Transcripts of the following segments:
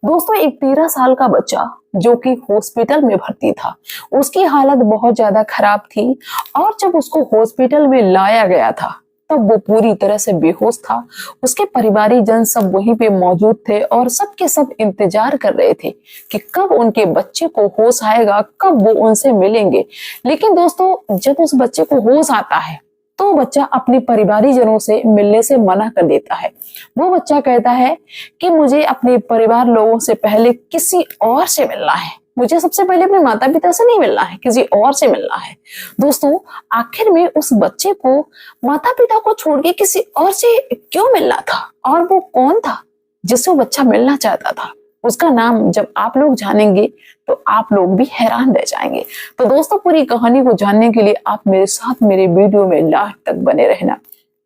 दोस्तों एक 13 साल का बच्चा जो कि हॉस्पिटल में भर्ती था, उसकी हालत बहुत ज्यादा खराब थी। और जब उसको हॉस्पिटल में लाया गया था तब वो पूरी तरह से बेहोश था। उसके परिवारी जन सब वहीं पे मौजूद थे और सब के सब इंतजार कर रहे थे कि कब उनके बच्चे को होश आएगा, कब वो उनसे मिलेंगे। लेकिन दोस्तों जब उस बच्चे को होश आता है तो बच्चा अपने परिवारी जनों से मिलने से मना कर देता है। वो बच्चा कहता है कि मुझे अपने परिवार लोगों से पहले किसी और से मिलना है, मुझे सबसे पहले अपने माता पिता से नहीं मिलना है, किसी और से मिलना है। दोस्तों आखिर में उस बच्चे को माता पिता को छोड़ के किसी और से क्यों मिलना था, और वो कौन था जिससे वो बच्चा मिलना चाहता था? उसका नाम जब आप लोग जानेंगे तो आप लोग भी हैरान रह जाएंगे। तो दोस्तों पूरी कहानी को जानने के लिए आप मेरे साथ मेरे वीडियो में लास्ट तक बने रहना।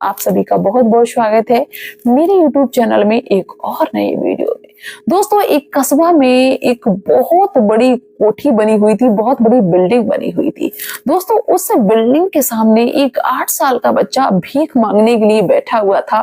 आप सभी का बहुत बहुत स्वागत है मेरे YouTube चैनल में एक और नए वीडियो में। दोस्तों एक कस्बा में एक बहुत बड़ी कोठी बनी हुई थी, बहुत बड़ी बिल्डिंग बनी हुई थी। दोस्तों उस बिल्डिंग के सामने एक 8 साल का बच्चा भीख मांगने के लिए बैठा हुआ था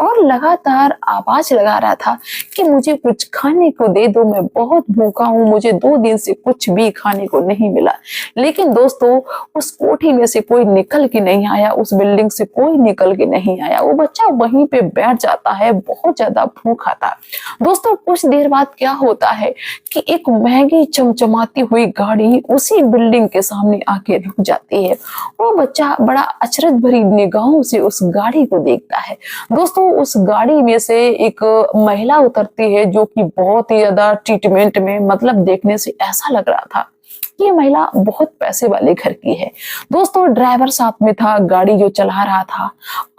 और लगातार आवाज लगा रहा था कि मुझे कुछ खाने को दे दो, मैं बहुत भूखा हूँ, मुझे 2 दिन से कुछ भी खाने को नहीं मिला। लेकिन दोस्तों उस कोठी में से कोई निकल के नहीं आया, उस बिल्डिंग से कोई निकल के नहीं आया। वो बच्चा वहीं पे बैठ जाता है, बहुत ज्यादा भूखा था। दोस्तों कुछ देर बाद क्या होता है कि एक महंगी चमचमाती हुई गाड़ी उसी बिल्डिंग के सामने आके रुक जाती है। वो बच्चा बड़ा अचरज भरी निगाहों से उस गाड़ी को देखता है। दोस्तों उस गाड़ी में से एक महिला उतरती है जो कि बहुत ही ज्यादा ट्रीटमेंट में, मतलब देखने से ऐसा लग रहा था ये महिला बहुत पैसे वाले घर की है। दोस्तों ड्राइवर साथ में था, गाड़ी जो चला रहा था,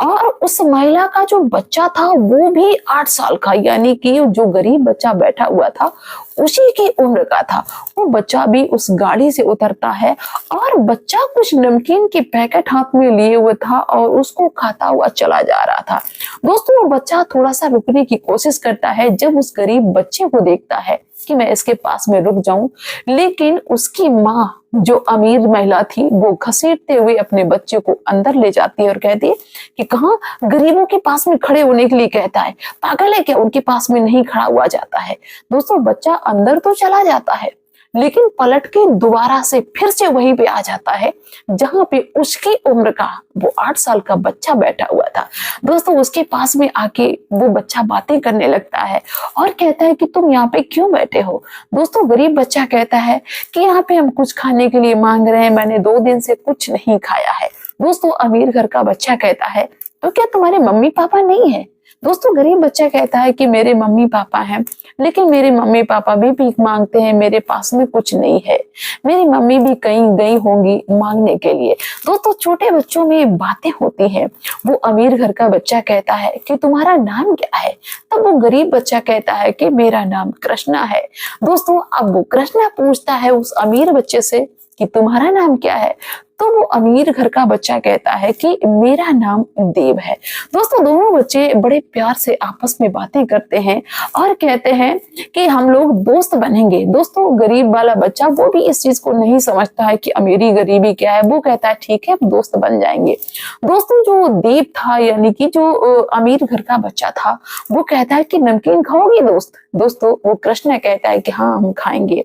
और उस महिला का जो बच्चा था वो भी 8 साल का, यानी कि जो गरीब बच्चा बैठा हुआ था उसी की उम्र का था। वो बच्चा भी उस गाड़ी से उतरता है और बच्चा कुछ नमकीन के पैकेट हाथ में लिए हुए था और उसको खाता हुआ चला जा रहा था। दोस्तों वो बच्चा थोड़ा सा रुकने की कोशिश करता है जब उस गरीब बच्चे को देखता है कि मैं इसके पास में रुक जाऊं, लेकिन उसकी माँ जो अमीर महिला थी वो घसीटते हुए अपने बच्चे को अंदर ले जाती है और कहती है कि कहाँ गरीबों के पास में खड़े होने के लिए कहता है, पागल है क्या, उनके पास में नहीं खड़ा हुआ जाता है। दोस्तों बच्चा अंदर तो चला जाता है लेकिन पलट के दोबारा से फिर से वहीं पे आ जाता है जहां पे उसकी उम्र का वो 8 साल का बच्चा बैठा हुआ था। दोस्तों उसके पास में आके वो बच्चा बातें करने लगता है और कहता है कि तुम यहाँ पे क्यों बैठे हो? दोस्तों गरीब बच्चा कहता है कि यहाँ पे हम कुछ खाने के लिए मांग रहे हैं, मैंने 2 दिन से कुछ नहीं खाया है। दोस्तों अमीर घर का बच्चा कहता है तो क्या तुम्हारे मम्मी पापा नहीं है? दोस्तों गरीब बच्चा कहता है कि मेरे मम्मी पापा हैं, लेकिन मेरे मम्मी पापा भी भीख मांगते हैं, मेरे पास में कुछ नहीं है, मेरी मम्मी भी कहीं गई होंगी मांगने के लिए। दोस्तों छोटे बच्चों में बातें होती हैं। वो अमीर घर का बच्चा कहता है कि तुम्हारा नाम क्या है? तब वो गरीब बच्चा कहता है कि मेरा नाम कृष्णा है। दोस्तों अब वो कृष्णा पूछता है उस अमीर बच्चे से कि तुम्हारा नाम क्या है? तो वो अमीर घर का बच्चा कहता है कि मेरा नाम देव है। दोस्तों दोनों बच्चे बड़े प्यार से आपस में बातें करते हैं और कहते हैं कि हम लोग दोस्त बनेंगे। दोस्तों गरीब वाला बच्चा वो भी इस चीज को नहीं समझता है कि अमीरी गरीबी क्या है, वो कहता है ठीक है दोस्त बन जाएंगे। दोस्तों जो देव था, यानी कि जो अमीर घर का बच्चा था, वो कहता है कि नमकीन खाओगे दोस्त? दोस्तों वो कृष्ण कहता है कि हाँ हम खाएंगे।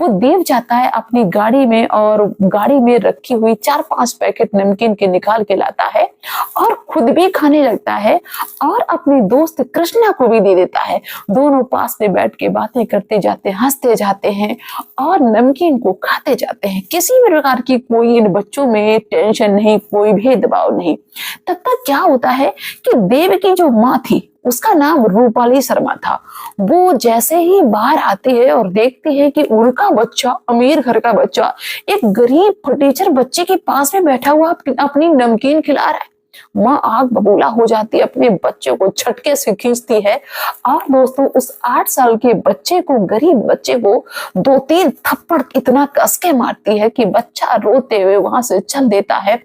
वो देव जाता है अपनी गाड़ी में और गाड़ी में रखी हुई 4-5 पैकेट नमकीन के निकाल के लाता है और खुद भी खाने लगता है और अपनी दोस्त कृष्णा को भी दे देता है। दोनों पास में बैठ के बातें करते जाते, हंसते जाते हैं और नमकीन को खाते जाते हैं। किसी भी प्रकार की कोई इन बच्चों में टेंशन नहीं, कोई भेदभाव नहीं। तब तक क्या होता है कि देव की जो माँ थी उसका नाम रूपाली शर्मा था। वो जैसे ही बाहर आती है और देखती है कि उनका बच्चा, अमीर घर का बच्चा, एक गरीब फटीचर बच्चे के पास में बैठा हुआ अपनी नमकीन खिला रहा है, माँ आग बबूला हो जाती है, अपने बच्चे को झटके से खींचती है और दोस्तों उस 8 साल के बच्चे को, गरीब बच्चे को 2-3 थप्पड़ इतना कस के मारती है कि बच्चा रोते हुए वहां से चल देता है।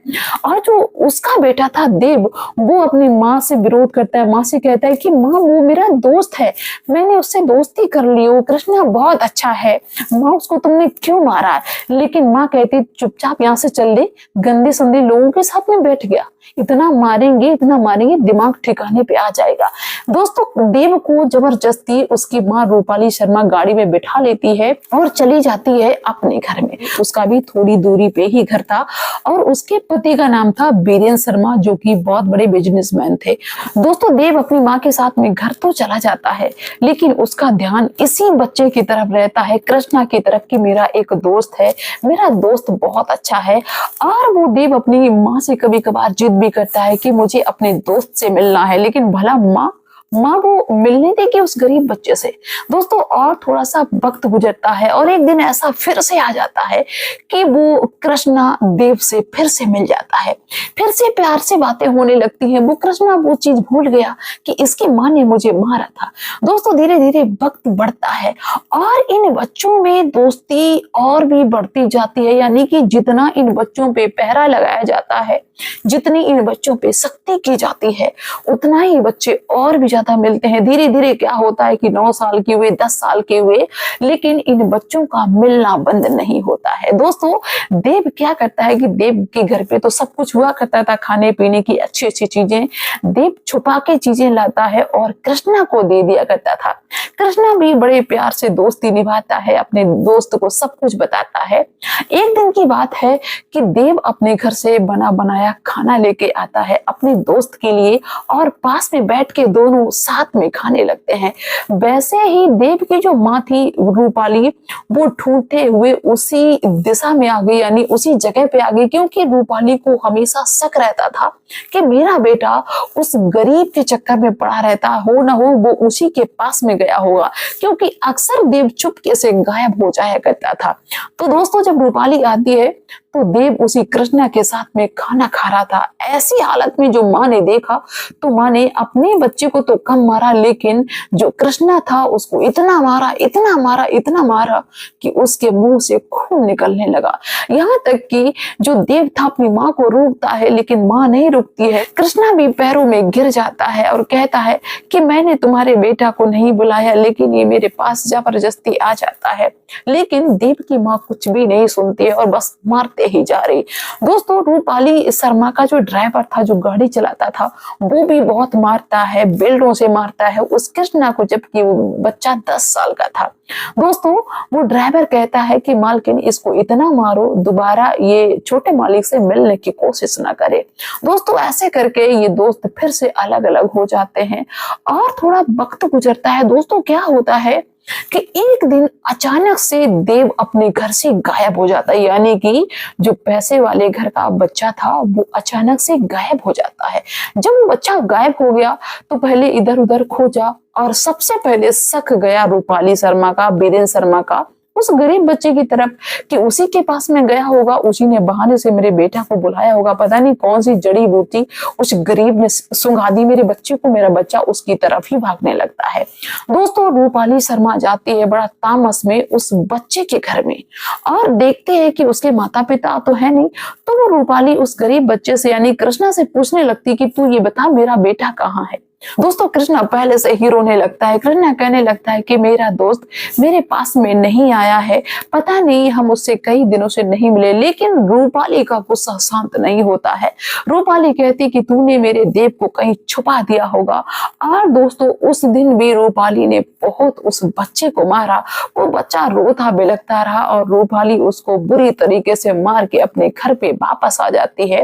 और जो उसका बेटा था देव, वो अपनी माँ से विरोध करता है, माँ से कहता है कि माँ वो मेरा दोस्त है, मैंने उससे दोस्ती कर ली, वो कृष्णा बहुत अच्छा है, माँ उसको तुमने क्यों मारा है? लेकिन माँ कहती चुपचाप यहाँ से चल दे, गंदे संदे लोगों के साथ में बैठ गया, इतना इतना मारेंगे दिमाग ठिकाने पे आ जाएगा। दोस्तों देव को जबरदस्ती उसकी माँ रूपाली शर्मा गाड़ी में बिठा लेती है और चली जाती है अपने घर में। उसका भी थोड़ी दूरी पे ही घर था और उसके पति का नाम था बीरेन शर्मा, जो कि बहुत बड़े बिजनेसमैन थे। दोस्तों देव अपनी माँ के साथ में घर तो चला जाता है, लेकिन उसका ध्यान इसी बच्चे की तरफ रहता है, कृष्णा की तरफ, कि मेरा एक दोस्त है, मेरा दोस्त बहुत अच्छा है। और वो देव अपनी माँ से कभी कभार जिद भी करता है कि मुझे अपने दोस्त से मिलना है, लेकिन भला माँ वो मिलने देगी उस गरीब बच्चे से। दोस्तों और थोड़ा सा वक्त गुजरता है और एक दिन ऐसा फिर से आ जाता है कि वो कृष्णा देव से फिर से मिल जाता है, फिर से प्यार से बातें होने लगती हैं। वो कृष्णा वो चीज भूल गया कि इसकी माँ ने मुझे मारा था। दोस्तों धीरे धीरे वक्त बढ़ता है और इन बच्चों में दोस्ती और भी बढ़ती जाती है, यानी कि जितना इन बच्चों पे पहरा लगाया जाता है, जितनी इन बच्चों पे सख्ती की जाती है, उतना ही बच्चे और भी ज्यादा मिलते हैं। धीरे धीरे क्या होता है कि 9 साल के हुए, 10 साल के हुए, लेकिन इन बच्चों का मिलना बंद नहीं होता है। दोस्तों देव क्या करता है कि देव के घर पे तो सब कुछ हुआ करता था, खाने पीने की अच्छी अच्छी चीजें देव छुपा के चीजें लाता है और कृष्णा को दे दिया करता था। कृष्णा भी बड़े प्यार से दोस्ती निभाता है, अपने दोस्त को सब कुछ बताता है। एक दिन की बात है कि देव अपने घर से बना बनाया खाना लेके आता है अपने दोस्त के लिए और पास में बैठ के दोनों साथ में खाने लगते हैं। वैसे ही देव की जो माँ थी रूपाली, वो ढूंढते हुए उसी दिशा में आ गई, यानी उसी जगह पे आ गई, क्योंकि रूपाली को हमेशा शक रहता था कि मेरा बेटा उस गरीब के चक्कर में पड़ा रहता, हो ना हो वो उसी के पास में गया होगा, क्योंकि अक्सर देव चुपके से गायब हो जाया करता था। तो दोस्तों जब रूपाली आती है तो देव उसी कृष्णा के साथ में खाना खा रहा था। ऐसी हालत में जो माँ ने देखा तो माँ ने अपने बच्चे को तो कम मारा, लेकिन जो कृष्णा था उसको इतना मारा, इतना मारा, इतना मारा कि उसके मुंह से खून निकलने लगा। यहाँ तक कि जो देव था अपनी माँ को रोकता है, लेकिन माँ नहीं रुकती है। कृष्णा भी पैरों में गिर जाता है और कहता है कि मैंने तुम्हारे बेटा को नहीं बुलाया, लेकिन ये मेरे पास जबरदस्ती आ जाता है। लेकिन देव की माँ कुछ भी नहीं सुनती है और बस मारते ही जा रही। दोस्तों रूपाली शर्मा का जो ड्राइवर था, जो गाड़ी चलाता था, वो भी बहुत मारता है, बेल्टों से मारता है उस कृष्णा को, जबकि वो बच्चा 10 साल का था। दोस्तों वो ड्राइवर कहता है कि मालकिन इसको इतना मारो, दोबारा ये छोटे मालिक से मिलने की कोशिश ना करे। दोस्तों ऐसे करके ये दोस्त फिर से अलग अलग हो जाते हैं और थोड़ा वक्त गुजरता है। दोस्तों क्या होता है कि एक दिन अचानक से देव अपने घर से गायब हो जाता है, यानी कि जो पैसे वाले घर का बच्चा था वो अचानक से गायब हो जाता है। जब वो बच्चा गायब हो गया तो पहले इधर उधर खोजा और सबसे पहले शक गया रूपाली शर्मा का, बीरेन शर्मा का, उस गरीब बच्चे की तरफ कि उसी के पास में गया होगा, उसी ने बहाने से मेरे बेटा को बुलाया होगा, पता नहीं कौन सी जड़ी बूटी उस गरीब ने सुंघा दी मेरे बच्चे को, मेरा बच्चा उसकी तरफ ही भागने लगता है। दोस्तों रूपाली शर्मा जाती है बड़ा तामस में उस बच्चे के घर में और देखते हैं कि उसके माता पिता तो है नहीं। तो वो रूपाली उस गरीब बच्चे से यानी कृष्णा से पूछने लगती कि तू ये बता मेरा बेटा कहाँ है। दोस्तों कृष्णा पहले से ही रोने लगता है। कृष्णा कहने लगता है कि मेरा दोस्त मेरे पास में नहीं आया है, पता नहीं हम उससे कई दिनों से नहीं मिले। लेकिन रूपाली का गुस्सा शांत नहीं होता है। रूपाली कहती कि तूने मेरे देव को कहीं छुपा दिया होगा। और दोस्तों उस दिन भी रूपाली ने बहुत उस बच्चे को मारा। वो बच्चा रोता बिलखता रहा और रूपाली उसको बुरी तरीके से मार के अपने घर पे वापस आ जाती है।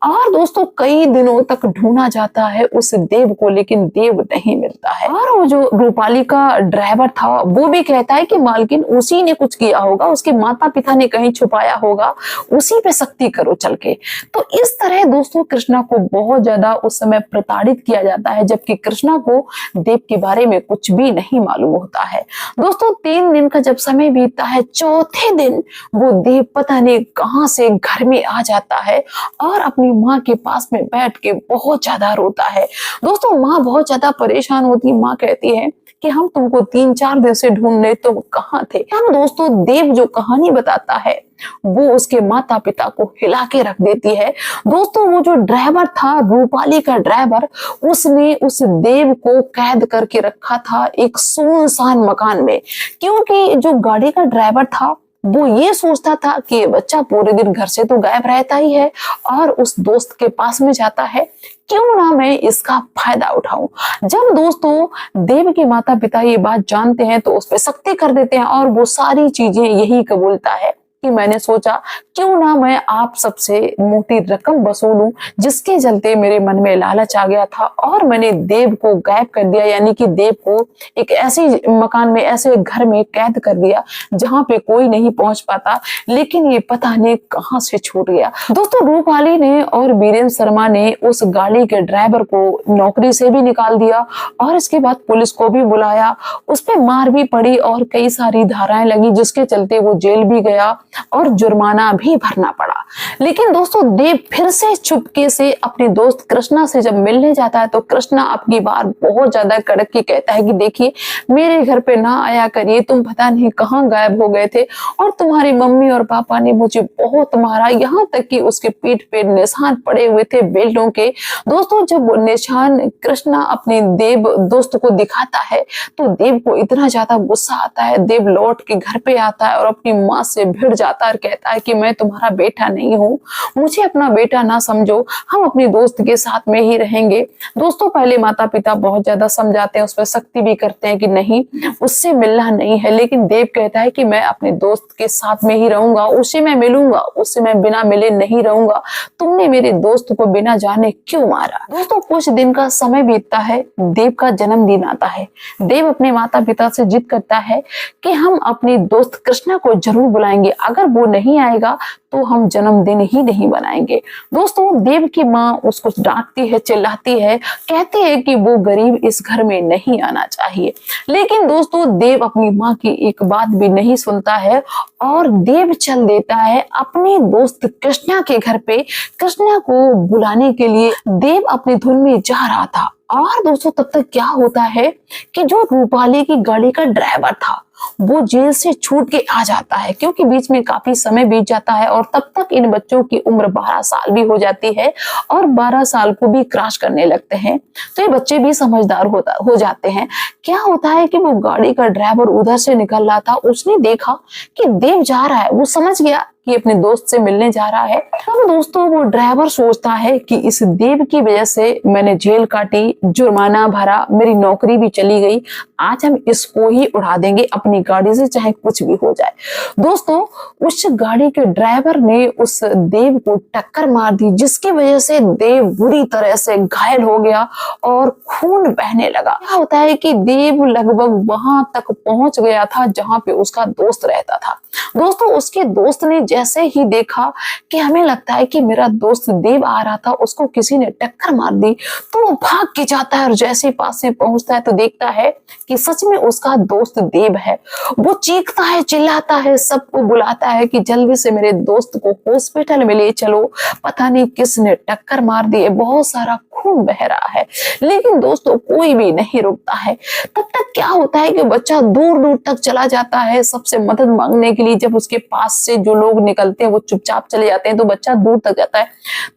और दोस्तों कई दिनों तक ढूंढा जाता है उस देव को, लेकिन देव नहीं मिलता है। और वो जो रूपाली का ड्राइवर था वो भी कहता है कि मालकिन उसी ने कुछ किया होगा, उसके माता पिता ने कहीं छुपाया होगा, उसी पे सख्ती करो चल के। तो इस तरह दोस्तों कृष्णा को बहुत ज्यादा उस समय प्रताड़ित किया जाता है, जबकि कृष्णा को देव के बारे में कुछ भी नहीं मालूम होता है। दोस्तों 3 दिन का जब समय बीतता है, चौथे दिन वो देव पता नहीं कहां से घर में आ जाता है और अपनी माँ के पास में बैठ के बहुत ज्यादा रोता है। दोस्तों माँ बहुत ज्यादा परेशान होती है। माँ कहती है कि हम तुमको 3-4 दिन से ढूंढ रहे, तुम कहाँ थे। हम दोस्तों देव जो कहानी बताता है वो उसके माता पिता को हिला के रख देती है। दोस्तों वो जो ड्राइवर था, रूपाली का ड्राइवर, उसने उस देव को कैद करके रखा था एक सुनसान मकान में, क्योंकि जो गाड़ी का ड्राइवर था वो ये सोचता था कि ये बच्चा पूरे दिन घर से तो गायब रहता ही है और उस दोस्त के पास में जाता है, क्यों ना मैं इसका फायदा उठाऊं। जब दोस्तों देव के माता पिता ये बात जानते हैं तो उस पर सख्ती कर देते हैं और वो सारी चीजें यही कबूलता है कि मैंने सोचा क्यों ना मैं आप सबसे मोटी रकम वसूलूं, जिसके चलते मेरे मन में लालच आ गया था और मैंने देव को गायब कर दिया, यानी कि देव को एक ऐसे मकान में, ऐसे घर में कैद कर दिया जहां पे कोई नहीं पहुंच पाता, लेकिन ये पता नहीं कहां से छूट गया। दोस्तों रूपाली ने और वीरेंद्र शर्मा ने उस गाड़ी के ड्राइवर को नौकरी से भी निकाल दिया और इसके बाद पुलिस को भी बुलाया, उस पर मार भी पड़ी और कई सारी धाराएं लगी, जिसके चलते वो जेल भी गया और जुर्माना भी भरना पड़ा। लेकिन दोस्तों देव फिर से चुपके से अपने दोस्त कृष्णा से जब मिलने जाता है तो कृष्णा अपनी बार बहुत ज्यादा कड़क के कहता है कि देखिए मेरे घर पे ना आया करिए, तुम पता नहीं कहाँ गायब हो गए थे और तुम्हारी मम्मी और पापा ने मुझे बहुत मारा, यहाँ तक कि उसके पीठ पे निशान पड़े हुए थे बेल्टों के। दोस्तों जब वो निशान कृष्णा अपने देव दोस्त को दिखाता है तो देव को इतना ज्यादा गुस्सा आता है, देव लौट के घर पे आता है और अपनी माँ से भिड़ जाता है और कहता है कि मैं तुम्हारा बेटा नहीं हूँ, मुझे अपना बेटा ना समझो, हम अपने दोस्त के साथ में ही रहेंगे। दोस्तों पहले माता पिता बहुत ज्यादा समझाते हैं, उस पर सख्ती भी करते हैं कि नहीं उससे मिलना नहीं है, लेकिन देव कहता है कि मैं अपने दोस्त के साथ में ही रहूंगा, उससे मैं मिलूंगा, उससे मैं बिना मिले नहीं रहूंगा, तुमने मेरे दोस्त को बिना जाने क्यों मारा। दोस्तों कुछ दिन का समय बीतता है, देव का जन्मदिन आता है। देव अपने माता पिता से जिद करता है कि हम अपने दोस्त कृष्णा को जरूर बुलाएंगे, अगर वो नहीं आएगा तो हम जन्मदिन ही नहीं बनाएंगे। दोस्तों देव की माँ उसको डांटती है, चिल्लाती है, कहती है कि वो गरीब इस घर में नहीं आना चाहिए, लेकिन दोस्तों देव अपनी माँ की एक बात भी नहीं सुनता है और देव चल देता है अपने दोस्त कृष्णा के घर पे कृष्णा को बुलाने के लिए। देव अपनी धुन में जा रहा था और दोस्तों तब तक क्या होता है कि जो रूपाली की गाड़ी का ड्राइवर था वो जेल से छूट के आ जाता है, क्योंकि बीच में काफी समय बीत जाता है और तब तक इन बच्चों की उम्र 12 साल भी हो जाती है और 12 साल को भी क्रॉस करने लगते हैं, तो ये बच्चे भी समझदार हो जाते हैं। क्या होता है कि वो गाड़ी का ड्राइवर उधर से निकल रहा था, उसने देखा कि देव जा रहा है, वो समझ गया कि अपने दोस्त से मिलने जा रहा है। तब दोस्तों वो ड्राइवर सोचता है कि इस देव की वजह से मैंने जेल काटी, जुर्माना भरा, मेरी नौकरी भी चली गई, आज हम इसको ही उड़ा देंगे अपनी गाड़ी से, चाहे कुछ भी हो जाए। दोस्तों उस गाड़ी के ड्राइवर ने उस देव को टक्कर मार दी, जिसकी वजह से देव बुरी तरह से घायल हो गया और खून बहने लगा। क्या होता है कि देव लगभग वहां तक पहुंच गया था जहां पे उसका दोस्त रहता था। दोस्तों उसके दोस्त ने जैसे ही देखा कि हमें लगता है कि मेरा दोस्त देव आ रहा था, उसको किसी ने टक्कर मार दी, तो वो भाग के जाता है और जैसे पास में पहुंचता है तो देखता है कि सच में उसका दोस्त देव है। वो चीखता है, चिल्लाता है, सबको बुलाता है कि जल्दी से मेरे दोस्त को हॉस्पिटल में ले चलो, पता नहीं किसने टक्कर मार दी है, बहुत सारा खून बह रहा है, लेकिन दोस्तों कोई भी नहीं रुकता है। तब तक क्या होता है कि बच्चा दूर दूर तक चला जाता है सबसे मदद मांगने के लिए। जब उसके पास से जो लोग निकलते हैं वो चुपचाप चले जाते हैं तो बच्चा दूर तक जाता है,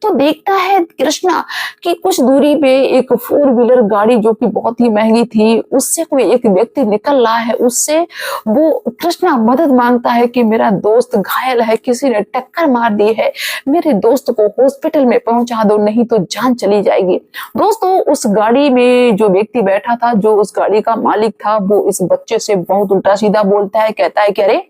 तो देखता है कृष्णा कि कुछ दूरी पे एक 4 व्हीलर गाड़ी जो कि बहुत ही महंगी थी, उससे कोई एक व्यक्ति निकल रहा है, उससे वो कृष्णा मदद मांगता है कि मेरा दोस्त घायल है, किसी ने टक्कर मार दी है, मेरे दोस्त को हॉस्पिटल में पहुंचा दो, नहीं तो जान चली जाएगी। दोस्तों उस गाड़ी में जो व्यक्ति बैठा था, जो उस गाड़ी का मालिक था, वो इस बच्चे से बहुत उल्टा सीधा बोलता है, कहता है कि अरे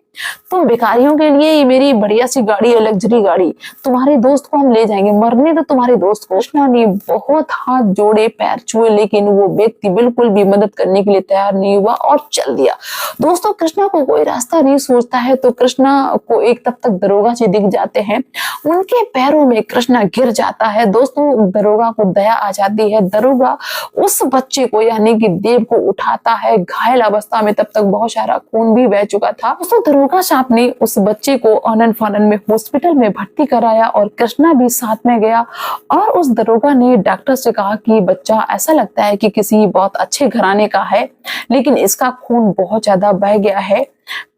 तुम भिखारियों के लिए ये मेरी बढ़िया सी गाड़ी है, लग्जरी गाड़ी, तुम्हारे दोस्त को हम ले जाएंगे, मरने तो तुम्हारे दोस्त को। कृष्णा ने बहुत हाथ जोड़े, पैर छुए, लेकिन वो व्यक्ति बिल्कुल भी मदद करने के लिए तैयार नहीं हुआ और चल दिया। दोस्तों कृष्णा को कोई रास्ता नहीं सोचता है तो कृष्णा को एक तब तक दरोगा जी दिख जाते हैं, उनके पैरों में कृष्णा गिर जाता है। दोस्तों दरोगा को दया आ जाती है, दरोगा उस बच्चे को यानी कि देव को उठाता है, घायल अवस्था में, तब तक बहुत सारा खून भी बह चुका था। दोस्तों दरोगा साहब ने उस बच्चे को आनन फानन में हॉस्पिटल में भर्ती कराया और कृष्णा भी साथ में गया और उस दरोगा ने डॉक्टर से कहा कि बच्चा ऐसा लगता है कि किसी बहुत अच्छे घराने का है, लेकिन इसका खून बहुत ज्यादा बह गया है,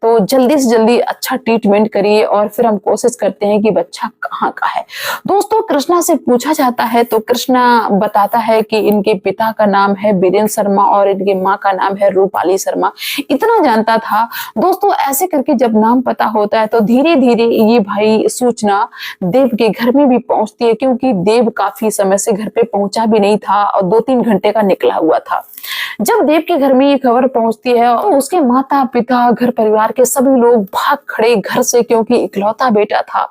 तो जल्दी से जल्दी अच्छा ट्रीटमेंट करिए और फिर हम कोशिश करते हैं कि बच्चा कहाँ का है। दोस्तों कृष्णा से पूछा जाता है तो कृष्णा बताता है कि इनके पिता का नाम है बीरेंद्र शर्मा और इनकी माँ का नाम है रूपाली शर्मा। इतना जानता था। दोस्तों ऐसे करके जब नाम पता होता है तो धीरे धीरे ये भाई सूचना देव के घर में भी पहुंचती है, क्योंकि देव काफी समय से घर पे पहुंचा भी नहीं था और 2-3 घंटे का निकला हुआ था। जब देव के घर में ये खबर पहुंचती है तो उसके माता पिता घर परिवार के सभी लोग भाग खड़े घर से, क्योंकि इकलौता बेटा था,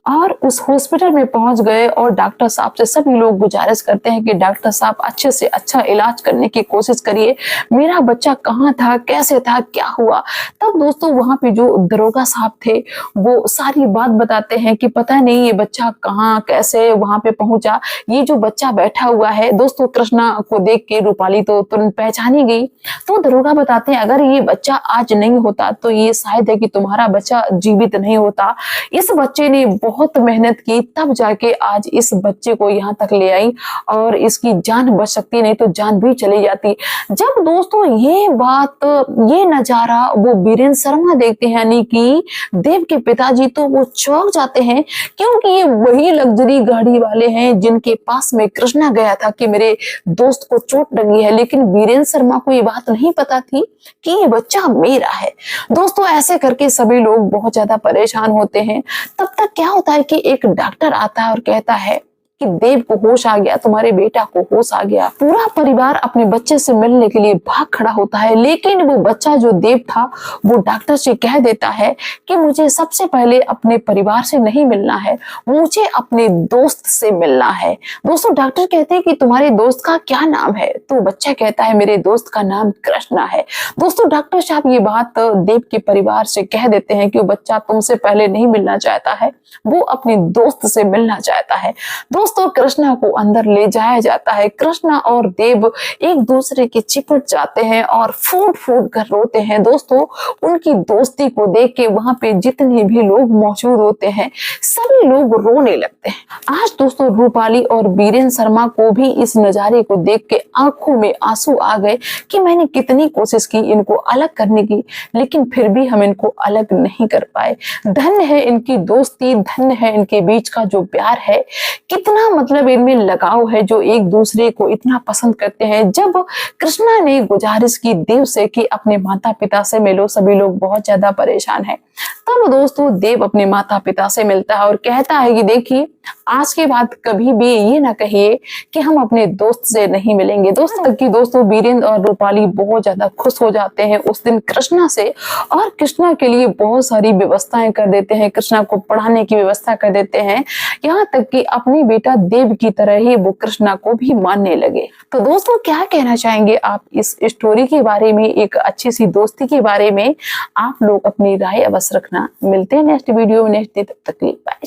और उस हॉस्पिटल में पहुंच गए और डॉक्टर साहब से सभी लोग गुजारिश करते हैं कि डॉक्टर साहब अच्छे से अच्छा इलाज करने की कोशिश करिए, मेरा बच्चा कहाँ था, कैसे था, क्या हुआ। तब दोस्तों वहां पे जो दरोगा साहब थे वो सारी बात बताते हैं कि पता नहीं ये बच्चा कहाँ कैसे वहां पे पहुंचा, ये जो बच्चा बैठा हुआ है। दोस्तों कृष्णा को देख के रूपाली तो तुरंत पहचानी गई। तो दरोगा बताते हैं अगर ये बच्चा आज नहीं होता तो ये शायद है कि तुम्हारा बच्चा जीवित नहीं होता। इस बच्चे ने बहुत मेहनत की तब जाके आज इस बच्चे को यहाँ तक ले आई, और इसकी जान बच सकती, नहीं तो जान भी चली जाती। जब दोस्तों ये बात, ये नजारा वो बीरेंद्र शर्मा देखते हैं, यानी कि देव के पिताजी, तो वो चौंक जाते हैं, क्योंकि ये वही लग्जरी गाड़ी वाले हैं जिनके पास में कृष्णा गया था कि मेरे दोस्त को चोट लगी है। लेकिन बीरेंद्र शर्मा को ये बात नहीं पता थी कि ये बच्चा मेरा है। दोस्तों ऐसे करके सभी लोग बहुत ज्यादा परेशान होते हैं। तब तक क्या होता है कि एक डॉक्टर आता है और कहता है कि देव को होश आ गया, तुम्हारे बेटा को होश आ गया। पूरा परिवार अपने बच्चे से मिलने के लिए भाग खड़ा होता है, लेकिन वो बच्चा जो देव था वो डॉक्टर से कह देता है कि मुझे सबसे पहले अपने परिवार से नहीं मिलना है, मुझे अपने दोस्त से मिलना है। दोस्तों डॉक्टर कहते हैं कि तुम्हारे दोस्त का क्या नाम है, तो बच्चा कहता है मेरे दोस्त का नाम कृष्णा है। दोस्तों डॉक्टर साहब ये बात देव के परिवार से कह देते हैं कि वो बच्चा तुमसे पहले नहीं मिलना चाहता है, वो अपने दोस्त से मिलना चाहता है। दोस्तों कृष्णा को अंदर ले जाया जाता है। कृष्णा और देव एक दूसरे के चिपट जाते हैं और फूट फूट कर रोते हैं। दोस्तों उनकी दोस्ती को देख के वहां पे जितने भी लोग मौजूद होते हैं सभी लोग रोने लगते हैं। आज दोस्तों रूपाली और बीरेंद्र शर्मा को भी इस नजारे को देख के आंखों में आंसू आ गए कि मैंने कितनी कोशिश की इनको अलग करने की, लेकिन फिर भी हम इनको अलग नहीं कर पाए। धन्य है इनकी दोस्ती, धन्य है इनके बीच का जो प्यार है, कितना मतलब इनमें लगाव है, जो एक दूसरे को इतना पसंद करते हैं। जब कृष्णा ने गुजारिश की देव से कि अपने माता पिता से मिलो, सभी लोग बहुत ज्यादा परेशान हैं, तब दोस्तों देव अपने माता पिता से मिलता है और कहता है कि देखिए आज के बाद कभी भी ये ना कहिए कि हम अपने दोस्त से नहीं मिलेंगे। दोस्तों बीरेंद्र और रूपाली बहुत ज्यादा खुश हो जाते हैं उस दिन कृष्णा से, और कृष्णा के लिए बहुत सारी व्यवस्थाएं कर देते हैं, कृष्णा को पढ़ाने की व्यवस्था कर देते हैं, यहाँ तक कि अपनी बेटा देव की तरह ही वो कृष्णा को भी मानने लगे। तो दोस्तों क्या कहना चाहेंगे आप इस स्टोरी के बारे में, एक अच्छी सी दोस्ती के बारे में? आप लोग अपनी राय अवश्य रखना। मिलते हैं नेक्स्ट वीडियो में नेक्स्ट डे, तब तक के लिए बाय।